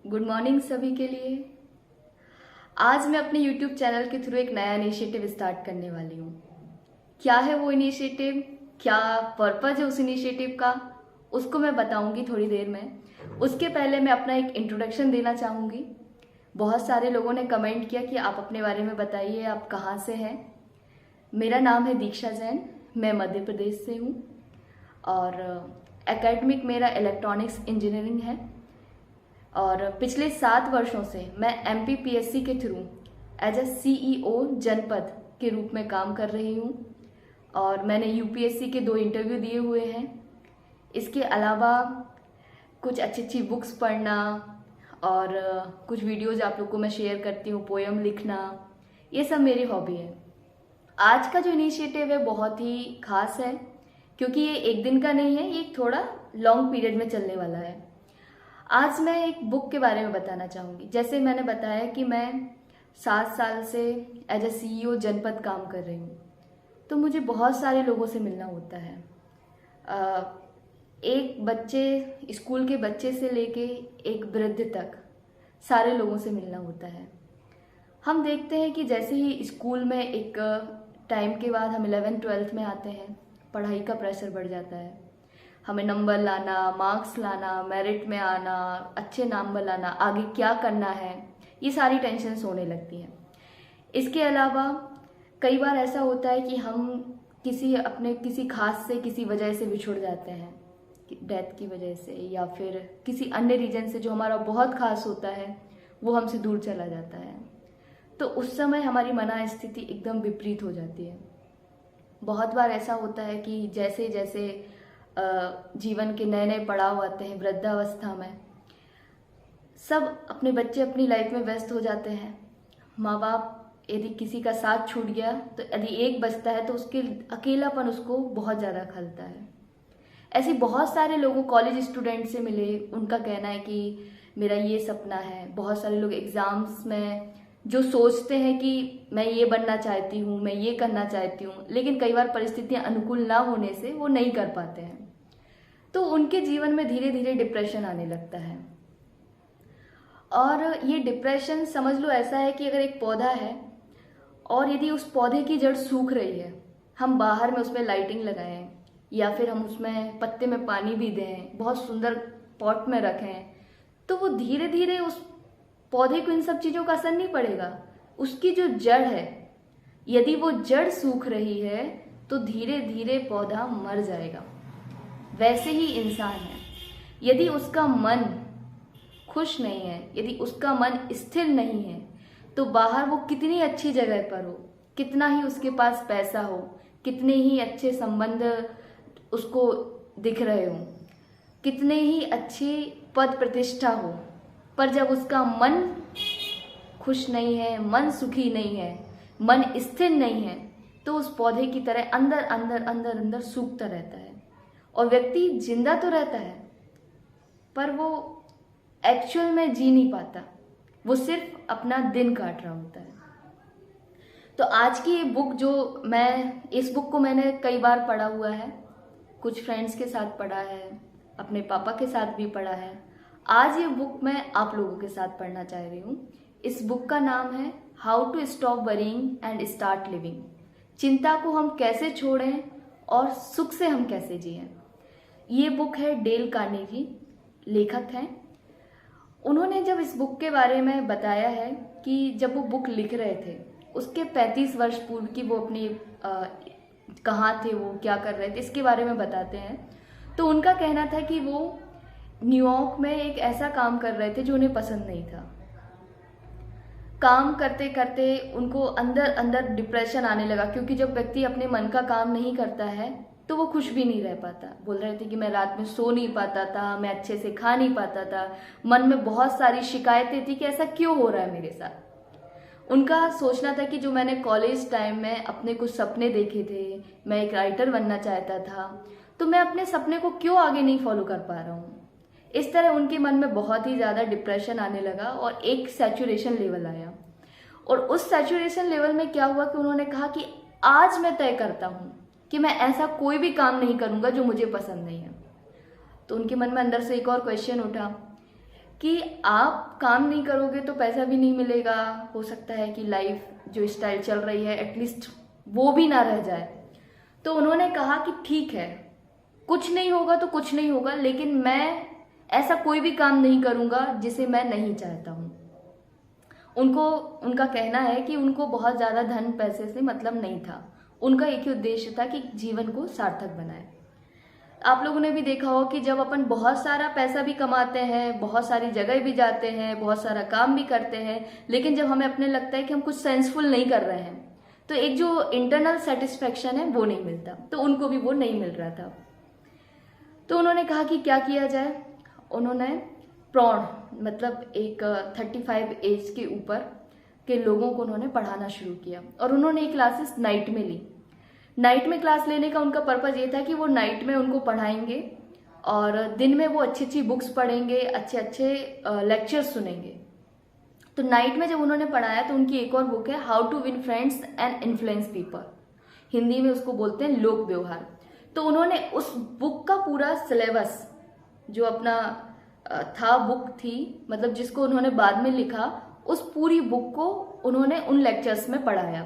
Good morning सभी के लिए। आज मैं अपने YouTube चैनल के थ्रू एक नया इनिशिएटिव स्टार्ट करने वाली हूँ। क्या है वो इनिशिएटिव, क्या पर्पज़ है उस इनिशिएटिव का, उसको मैं बताऊँगी थोड़ी देर में। उसके पहले मैं अपना एक इंट्रोडक्शन देना चाहूँगी। बहुत सारे लोगों ने कमेंट किया कि आप अपने बारे में बताइए, आप कहाँ से हैं। मेरा नाम है दीक्षा जैन, मैं मध्य प्रदेश से हूँ और एकेडमिक मेरा इलेक्ट्रॉनिक्स इंजीनियरिंग है। और पिछले 7 वर्षों से मैं MPPSC के थ्रू एज अ CEO जनपद के रूप में काम कर रही हूँ और मैंने UPSC के 2 इंटरव्यू दिए हुए हैं। इसके अलावा कुछ अच्छी अच्छी बुक्स पढ़ना और कुछ वीडियोज़ आप लोग को मैं शेयर करती हूँ, पोएम लिखना, ये सब मेरी हॉबी है। आज का जो इनिशिएटिव है बहुत ही खास है क्योंकि ये एक दिन का नहीं है, ये एक थोड़ा लॉन्ग पीरियड में चलने वाला है। आज मैं एक बुक के बारे में बताना चाहूँगी। जैसे मैंने बताया कि मैं 7 साल से एज अ CEO जनपद काम कर रही हूँ, तो मुझे बहुत सारे लोगों से मिलना होता है। एक बच्चे, स्कूल के बच्चे से लेके एक वृद्ध तक सारे लोगों से मिलना होता है। हम देखते हैं कि जैसे ही स्कूल में एक टाइम के बाद हम 11th-12th में आते हैं, पढ़ाई का प्रेशर बढ़ जाता है। हमें नंबर लाना, मार्क्स लाना, मेरिट में आना, अच्छे नंबर लाना, आगे क्या करना है, ये सारी टेंशन्स होने लगती हैं। इसके अलावा कई बार ऐसा होता है कि हम किसी खास से किसी वजह से बिछुड़ जाते हैं, डेथ की वजह से या फिर किसी अन्य रीजन से जो हमारा बहुत खास होता है वो हमसे दूर चला जाता है। तो उस समय हमारी मनस्थिति एकदम विपरीत हो जाती है। बहुत बार ऐसा होता है कि जैसे जैसे जीवन के नए नए पड़ाव आते हैं, वृद्धावस्था में सब अपने बच्चे अपनी लाइफ में व्यस्त हो जाते हैं। माँ बाप यदि किसी का साथ छूट गया तो यदि एक बचता है तो उसके अकेलापन उसको बहुत ज़्यादा खलता है। ऐसे बहुत सारे लोगों, कॉलेज स्टूडेंट से मिले, उनका कहना है कि मेरा ये सपना है। बहुत सारे लोग एग्ज़ाम्स में जो सोचते हैं कि मैं ये बनना चाहती हूँ, मैं ये करना चाहती हूँ, लेकिन कई बार परिस्थितियाँ अनुकूल ना होने से वो नहीं कर पाते हैं, तो उनके जीवन में धीरे धीरे डिप्रेशन आने लगता है। और ये डिप्रेशन समझ लो ऐसा है कि अगर एक पौधा है और यदि उस पौधे की जड़ सूख रही है, हम बाहर में उसमें लाइटिंग लगाएं या फिर हम उसमें पत्ते में पानी भी दें, बहुत सुंदर पॉट में रखें, तो वो धीरे धीरे उस पौधे को इन सब चीज़ों का असर नहीं पड़ेगा। उसकी जो जड़ है, यदि वो जड़ सूख रही है तो धीरे धीरे पौधा मर जाएगा। वैसे ही इंसान है, यदि उसका मन खुश नहीं है, यदि उसका मन स्थिर नहीं है, तो बाहर वो कितनी अच्छी जगह पर हो, कितना ही उसके पास पैसा हो, कितने ही अच्छे संबंध उसको दिख रहे हो, कितने ही अच्छी पद प्रतिष्ठा हो, पर जब उसका मन खुश नहीं है, मन सुखी नहीं है, मन स्थिर नहीं है, तो उस पौधे की तरह अंदर अंदर अंदर अंदर सूखता रहता है। और व्यक्ति जिंदा तो रहता है पर वो एक्चुअल में जी नहीं पाता, वो सिर्फ अपना दिन काट रहा होता है। तो आज की ये बुक इस बुक को मैंने कई बार पढ़ा हुआ है, कुछ फ्रेंड्स के साथ पढ़ा है, अपने पापा के साथ भी पढ़ा है। आज ये बुक मैं आप लोगों के साथ पढ़ना चाह रही हूँ। इस बुक का नाम है how to stop worrying and start living. चिंता को हम कैसे छोड़ें और सुख से हम कैसे जिएं। ये बुक है डेल कार्नेगी, लेखक हैं। उन्होंने जब इस बुक के बारे में बताया है कि जब वो बुक लिख रहे थे उसके 35 वर्ष पूर्व की वो अपनी कहाँ थे, वो क्या कर रहे थे, इसके बारे में बताते हैं। तो उनका कहना था कि वो न्यूयॉर्क में एक ऐसा काम कर रहे थे जो उन्हें पसंद नहीं था। काम करते करते उनको अंदर अंदर डिप्रेशन आने लगा, क्योंकि जब व्यक्ति अपने मन का काम नहीं करता है तो वो खुश भी नहीं रह पाता। बोल रहे थे कि मैं रात में सो नहीं पाता था, मैं अच्छे से खा नहीं पाता था, मन में बहुत सारी शिकायतें थी कि ऐसा क्यों हो रहा है मेरे साथ। उनका सोचना था कि जो मैंने कॉलेज टाइम में अपने कुछ सपने देखे थे, मैं एक राइटर बनना चाहता था, तो मैं अपने सपने को क्यों आगे नहीं फॉलो कर पा रहा हूँ। इस तरह उनके मन में बहुत ही ज़्यादा डिप्रेशन आने लगा और एक सैचुरेशन लेवल आया। और उस सैचुरेशन लेवल में क्या हुआ कि उन्होंने कहा कि आज मैं तय करता हूँ कि मैं ऐसा कोई भी काम नहीं करूँगा जो मुझे पसंद नहीं है। तो उनके मन में अंदर से एक और क्वेश्चन उठा कि आप काम नहीं करोगे तो पैसा भी नहीं मिलेगा, हो सकता है कि लाइफ जो स्टाइल चल रही है एटलीस्ट वो भी ना रह जाए। तो उन्होंने कहा कि ठीक है, कुछ नहीं होगा तो कुछ नहीं होगा, लेकिन मैं ऐसा कोई भी काम नहीं करूंगा जिसे मैं नहीं चाहता हूं। उनका कहना है कि उनको बहुत ज़्यादा धन पैसे से मतलब नहीं था, उनका एक ही उद्देश्य था कि जीवन को सार्थक बनाए। आप लोगों ने भी देखा हो कि जब अपन बहुत सारा पैसा भी कमाते हैं, बहुत सारी जगह भी जाते हैं, बहुत सारा काम भी करते हैं, लेकिन जब हमें अपने लगता है कि हम कुछ सेंसफुल नहीं कर रहे हैं तो एक जो इंटरनल सेटिस्फेक्शन है वो नहीं मिलता। तो उनको भी वो नहीं मिल रहा था। तो उन्होंने कहा कि क्या किया जाए। उन्होंने प्रौढ़ मतलब एक 35 एज के ऊपर के लोगों को उन्होंने पढ़ाना शुरू किया और उन्होंने ये क्लासेस नाइट में ली। नाइट में क्लास लेने का उनका पर्पज़ ये था कि वो नाइट में उनको पढ़ाएंगे और दिन में वो अच्छी अच्छी बुक्स पढ़ेंगे, अच्छे अच्छे लेक्चर्स सुनेंगे। तो नाइट में जब उन्होंने पढ़ाया तो उनकी एक और बुक है how to win friends and influence people, Hindi में उसको बोलते हैं लोक व्यवहार। तो उन्होंने उस बुक का पूरा सिलेबस जो अपना था, बुक थी मतलब जिसको उन्होंने बाद में लिखा, उस पूरी बुक को उन्होंने उन लेक्चर्स में पढ़ाया।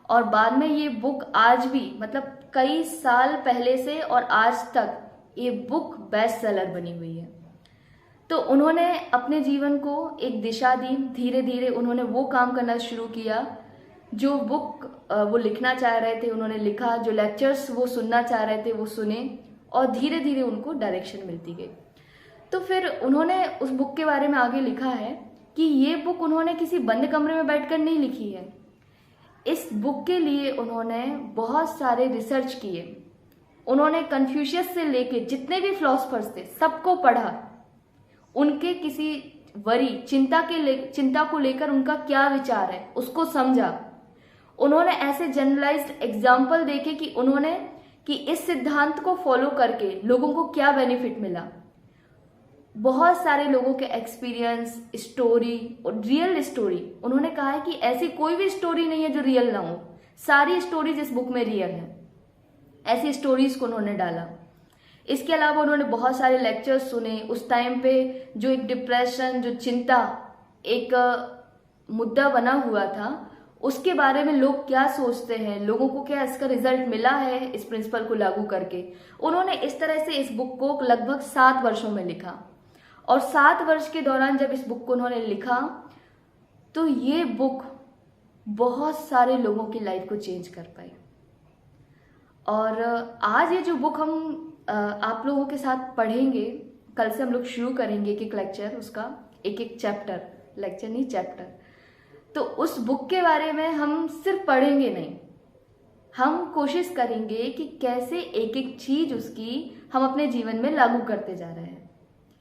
और बाद में ये बुक आज भी मतलब कई साल पहले से और आज तक ये बुक बेस्ट सेलर बनी हुई है। तो उन्होंने अपने जीवन को एक दिशा दी, धीरे धीरे उन्होंने वो काम करना शुरू किया जो बुक वो लिखना चाह रहे थे, उन्होंने लिखा, जो लेक्चर्स वो सुनना चाह रहे थे वो सुने और धीरे धीरे उनको डायरेक्शन मिलती गई। तो फिर उन्होंने उस बुक के बारे में आगे लिखा है कि ये बुक उन्होंने किसी बंद कमरे में बैठकर नहीं लिखी है। इस बुक के लिए उन्होंने बहुत सारे रिसर्च किए, उन्होंने कन्फ्यूशियस से लेके जितने भी फिलोसफर्स थे सबको पढ़ा, उनके किसी चिंता को लेकर उनका क्या विचार है उसको समझा। उन्होंने ऐसे जनरलाइज्ड एग्जाम्पल देखे कि इस सिद्धांत को फॉलो करके लोगों को क्या बेनिफिट मिला। बहुत सारे लोगों के एक्सपीरियंस, स्टोरी और रियल स्टोरी, उन्होंने कहा है कि ऐसी कोई भी स्टोरी नहीं है जो रियल ना हो, सारी स्टोरीज इस बुक में रियल है। ऐसी स्टोरीज को उन्होंने डाला। इसके अलावा उन्होंने बहुत सारे लेक्चर्स सुने। उस टाइम पे जो एक डिप्रेशन, जो चिंता एक मुद्दा बना हुआ था, उसके बारे में लोग क्या सोचते हैं, लोगों को क्या इसका रिजल्ट मिला है इस प्रिंसिपल को लागू करके। उन्होंने इस तरह से इस बुक को लगभग 7 वर्षों में लिखा और 7 वर्ष के दौरान जब इस बुक को उन्होंने लिखा तो ये बुक बहुत सारे लोगों की लाइफ को चेंज कर पाई। और आज ये जो बुक हम आप लोगों के साथ पढ़ेंगे, कल से हम लोग शुरू करेंगे एक लेक्चर, उसका एक चैप्टर, लेक्चर नहीं चैप्टर। तो उस बुक के बारे में हम सिर्फ पढ़ेंगे नहीं, हम कोशिश करेंगे कि कैसे एक एक चीज उसकी हम अपने जीवन में लागू करते जा रहे हैं।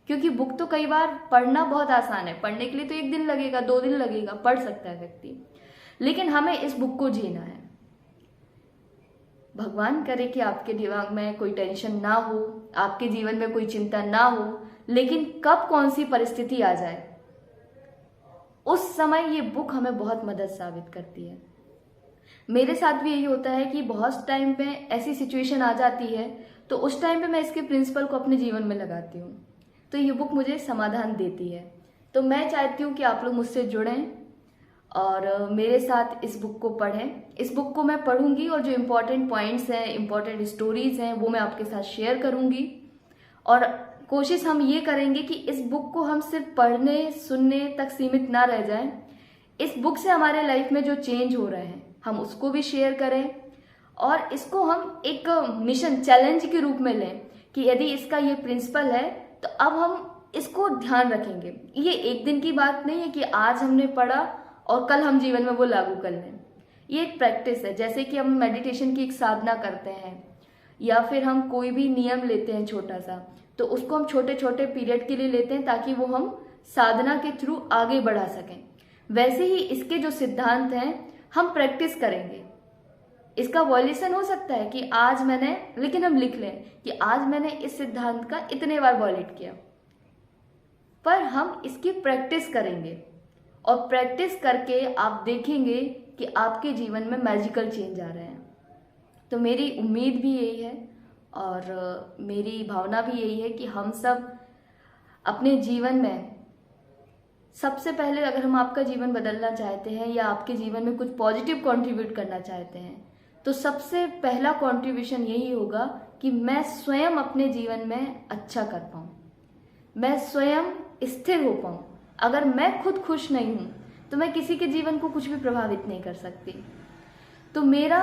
क्योंकि बुक तो कई बार पढ़ना बहुत आसान है, पढ़ने के लिए तो 1 दिन लगेगा, 2 दिन लगेगा, पढ़ सकता है व्यक्ति, लेकिन हमें इस बुक को जीना है। भगवान करे कि आपके दिमाग में कोई टेंशन ना हो, आपके जीवन में कोई चिंता ना हो, लेकिन कब कौन सी परिस्थिति आ जाए उस समय ये बुक हमें बहुत मदद साबित करती है। मेरे साथ भी यही होता है कि बहुत टाइम पे ऐसी सिचुएशन आ जाती है तो उस टाइम पे मैं इसके प्रिंसिपल को अपने जीवन में लगाती हूँ, तो ये बुक मुझे समाधान देती है। तो मैं चाहती हूँ कि आप लोग मुझसे जुड़ें और मेरे साथ इस बुक को पढ़ें। इस बुक को मैं पढ़ूंगी और जो इम्पोर्टेंट पॉइंट्स हैं, इम्पोर्टेंट स्टोरीज हैं, वो मैं आपके साथ शेयर करूंगी। और कोशिश हम ये करेंगे कि इस बुक को हम सिर्फ पढ़ने सुनने तक सीमित ना रह जाएं। इस बुक से हमारे लाइफ में जो चेंज हो रहे हैं हम उसको भी शेयर करें और इसको हम एक मिशन, चैलेंज के रूप में लें कि यदि इसका ये प्रिंसिपल है तो अब हम इसको ध्यान रखेंगे। ये एक दिन की बात नहीं है कि आज हमने पढ़ा और कल हम जीवन में वो लागू कर लें। ये एक प्रैक्टिस है, जैसे कि हम मेडिटेशन की एक साधना करते हैं या फिर हम कोई भी नियम लेते हैं छोटा सा, तो उसको हम छोटे छोटे पीरियड के लिए लेते हैं ताकि वो हम साधना के थ्रू आगे बढ़ा सकें। वैसे ही इसके जो सिद्धांत हैं हम प्रैक्टिस करेंगे। इसका वॉल्यूशन हो सकता है कि आज मैंने, लेकिन हम लिख लें कि आज मैंने इस सिद्धांत का इतने बार वॉलेट किया, पर हम इसकी प्रैक्टिस करेंगे और प्रैक्टिस करके आप देखेंगे कि आपके जीवन में मैजिकल चेंज आ रहे हैं। तो मेरी उम्मीद भी यही है और मेरी भावना भी यही है कि हम सब अपने जीवन में सबसे पहले अगर हम आपका जीवन बदलना चाहते हैं या आपके जीवन में कुछ पॉजिटिव कंट्रीब्यूट करना चाहते हैं, तो सबसे पहला कंट्रीब्यूशन यही होगा कि मैं स्वयं अपने जीवन में अच्छा कर पाऊँ, मैं स्वयं स्थिर हो पाऊँ। अगर मैं खुद खुश नहीं हूँ तो मैं किसी के जीवन को कुछ भी प्रभावित नहीं कर सकती। तो मेरा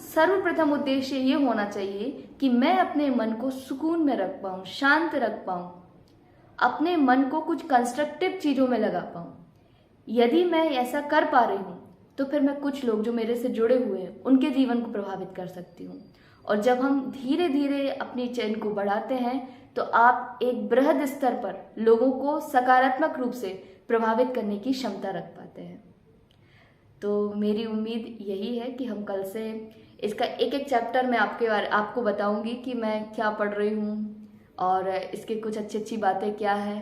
सर्वप्रथम उद्देश्य ये होना चाहिए कि मैं अपने मन को सुकून में रख पाऊँ, शांत रख पाऊँ, अपने मन को कुछ कंस्ट्रक्टिव चीज़ों में लगा पाऊँ। यदि मैं ऐसा कर पा रही हूँ तो फिर मैं कुछ लोग जो मेरे से जुड़े हुए हैं उनके जीवन को प्रभावित कर सकती हूँ। और जब हम धीरे धीरे अपनी चेन को बढ़ाते हैं तो आप एक बृहद स्तर पर लोगों को सकारात्मक रूप से प्रभावित करने की क्षमता रख पाते हैं। तो मेरी उम्मीद यही है कि हम कल से इसका एक एक चैप्टर मैं आपको बताऊंगी कि मैं क्या पढ़ रही हूँ और इसके कुछ अच्छी अच्छी बातें क्या है।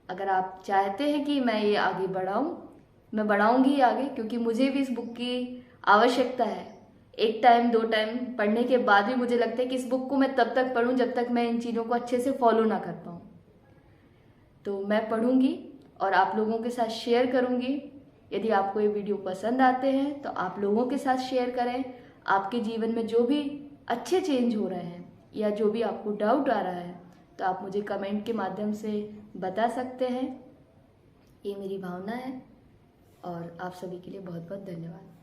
अगर आप चाहते हैं कि मैं ये आगे बढ़ाऊँ, मैं बढ़ाऊंगी आगे, क्योंकि मुझे भी इस बुक की आवश्यकता है। एक टाइम 2 टाइम पढ़ने के बाद भी मुझे लगता है कि इस बुक को मैं तब तक पढूं जब तक मैं इन चीज़ों को अच्छे से फॉलो ना कर पाऊँ। तो मैं पढ़ूंगी और आप लोगों के साथ शेयर करूंगी। यदि आपको ये वीडियो पसंद आते हैं तो आप लोगों के साथ शेयर करें। आपके जीवन में जो भी अच्छे चेंज हो रहे हैं या जो भी आपको डाउट आ रहा है तो आप मुझे कमेंट के माध्यम से बता सकते हैं। ये मेरी भावना है और आप सभी के लिए बहुत बहुत धन्यवाद।